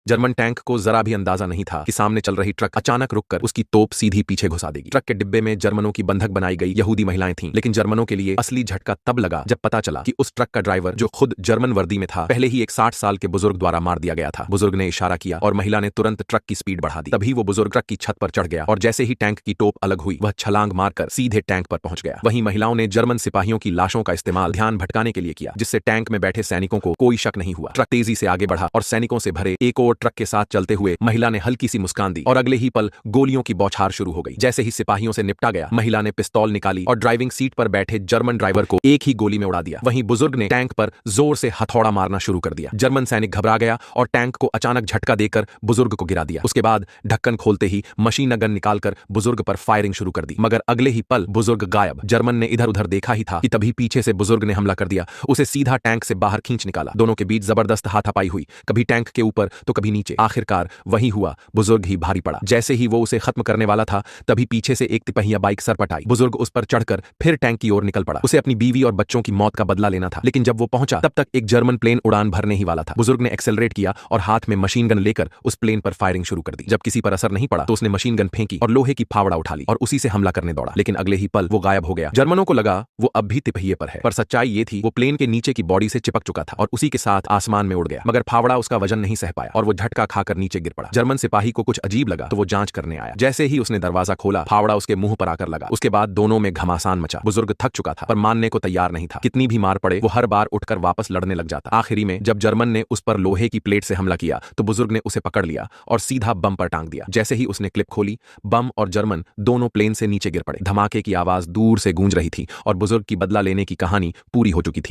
German tank को जरा भी अंदाजा नहीं था कि सामने चल रही ट्रक अचानक रुककर उसकी तोप सीधी पीछे घुसा देगी। ट्रक के डिब्बे में जर्मनों की बंधक बनाई गई यहूदी महिलाएं थीं, लेकिन जर्मनों के लिए असली झटका तब लगा जब पता चला कि उस ट्रक का ड्राइवर, जो खुद जर्मन वर्दी में था, पहले ही एक 60 साल के बुजुर्ग द्वारा मार दिया गया था। बुजुर्ग ने इशारा किया और महिला ने तुरंत ट्रक की स्पीड बढ़ा दी। तभी वो बुजुर्ग ट्रक की छत पर चढ़ गया और जैसे ही टैंक की टोप अलग हुई, वह छलांग मारकर सीधे टैंक पर पहुंच गया। वहीं महिलाओं ने जर्मन सिपाहियों की लाशों का इस्तेमाल ध्यान भटकाने के लिए किया, जिससे टैंक में बैठे सैनिकों को कोई शक नहीं हुआ। ट्रक तेजी से आगे बढ़ा और सैनिकों से भरे एक और ट्रक के साथ चलते हुए महिला ने हल्की सी मुस्कान दी और अगले ही पल गोलियों की बौछार शुरू हो गई। जैसे ही सिपाहियों से निपटा गया, महिला ने पिस्तौल निकाली और ड्राइविंग सीट पर बैठे जर्मन ड्राइवर को एक ही गोली में उड़ा दिया। वहीं बुजुर्ग ने टैंक पर जोर से हथौड़ा मारना शुरू कर दिया। जर्मन सैनिक घबरा गया और टैंक को अचानक झटका देकर बुजुर्ग को गिरा दिया। उसके बाद ढक्कन खोलते ही मशीन गन निकालकर बुजुर्ग पर फायरिंग शुरू कर दी, मगर अगले ही पल बुजुर्ग गायब। जर्मन ने इधर उधर देखा ही था कि तभी पीछे से बुजुर्ग ने हमला कर दिया, उसे सीधा टैंक से बाहर खींच निकाला। दोनों के बीच जबरदस्त हाथापाई हुई, कभी टैंक के ऊपर तो कभी नीचे। आखिरकार वही हुआ, बुजुर्ग ही भारी पड़ा। जैसे ही वो उसे खत्म करने वाला था, तभी पीछे से एक तिपहिया बाइक सरपट आई। बुजुर्ग उस पर चढ़कर फिर टैंक की ओर निकल पड़ा। उसे अपनी बीवी और बच्चों की मौत का बदला लेना था, लेकिन जब वो पहुंचा तब तक एक जर्मन प्लेन उड़ान भरने ही वाला था। बुजुर्ग ने एक्सेलरेट किया और हाथ में मशीन गन लेकर उस प्लेन पर फायरिंग शुरू कर दी। जब किसी पर असर नहीं पड़ा तो उसने मशीन गन फेंकी और लोहे की फावड़ा उठा ली और उसी से हमला करने दौड़ा, लेकिन अगले ही पल वो गायब हो गया। जर्मनों को लगा वो अब भी तिपहिये पर है, पर सच्चाई ये थी वो प्लेन के नीचे की बॉडी से चिपक चुका था और उसी के साथ आसमान में उड़ गया। मगर फावड़ा उसका वजन नहीं सह पाया और वो झटका खाकर नीचे गिर पड़ा। जर्मन सिपाही को कुछ अजीब लगा तो वो जांच करने आया। जैसे ही उसने दरवाजा खोला, फावड़ा उसके मुंह पर आकर लगा। उसके बाद दोनों में घमासान मचा। बुजुर्ग थक चुका था पर मानने को तैयार नहीं था। कितनी भी मार पड़े वो हर बार उठकर वापस लड़ने लग जाता। आखिरी में जब जर्मन ने उस पर लोहे की प्लेट से हमला किया तो बुजुर्ग ने उसे पकड़ लिया और सीधा बम पर टांग दिया। जैसे ही उसने क्लिप खोली, बम और जर्मन दोनों प्लेन से नीचे गिर पड़े। धमाके की आवाज दूर से गूंज रही थी और बुजुर्ग की बदला लेने की कहानी पूरी हो चुकी थी।